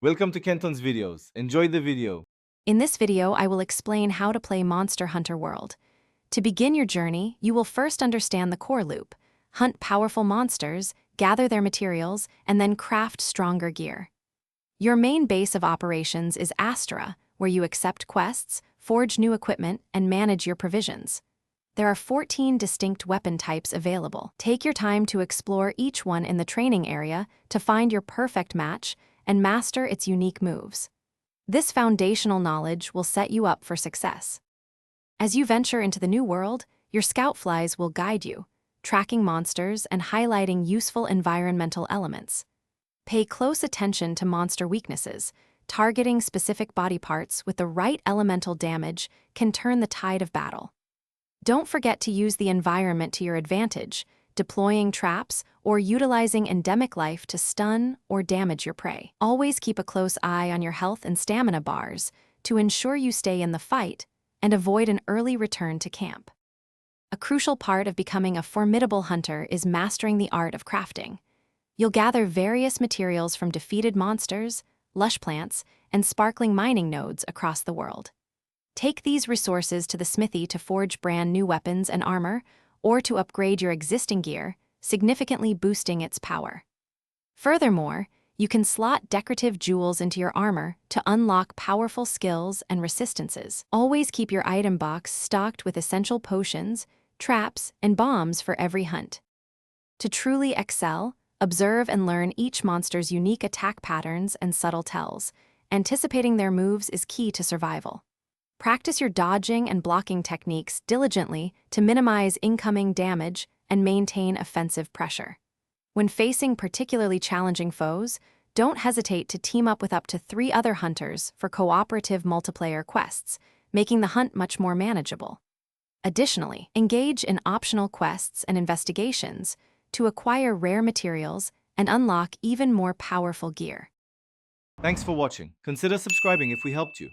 Welcome to Kenton's videos. Enjoy the video. In this video, I will explain how to play Monster Hunter World. To begin your journey, you will first understand the core loop, hunt powerful monsters, gather their materials, and then craft stronger gear. Your main base of operations is Astra, where you accept quests, forge new equipment, and manage your provisions. There are 14 distinct weapon types available. Take your time to explore each one in the training area to find your perfect match and master its unique moves. This foundational knowledge will set you up for success. As you venture into the new world, your scout flies will guide you, tracking monsters and highlighting useful environmental elements. Pay close attention to monster weaknesses. Targeting specific body parts with the right elemental damage can turn the tide of battle. Don't forget to use the environment to your advantage, deploying traps or utilizing endemic life to stun or damage your prey. Always keep a close eye on your health and stamina bars to ensure you stay in the fight and avoid an early return to camp. A crucial part of becoming a formidable hunter is mastering the art of crafting. You'll gather various materials from defeated monsters, lush plants, and sparkling mining nodes across the world. Take these resources to the smithy to forge brand new weapons and armor, or to upgrade your existing gear, significantly boosting its power. Furthermore, you can slot decorative jewels into your armor to unlock powerful skills and resistances. Always keep your item box stocked with essential potions, traps, and bombs for every hunt. To truly excel, observe and learn each monster's unique attack patterns and subtle tells. Anticipating their moves is key to survival. Practice your dodging and blocking techniques diligently to minimize incoming damage and maintain offensive pressure. When facing particularly challenging foes, don't hesitate to team up with up to 3 other hunters for cooperative multiplayer quests, making the hunt much more manageable. Additionally, engage in optional quests and investigations to acquire rare materials and unlock even more powerful gear. Thanks for watching. Consider subscribing if we helped you.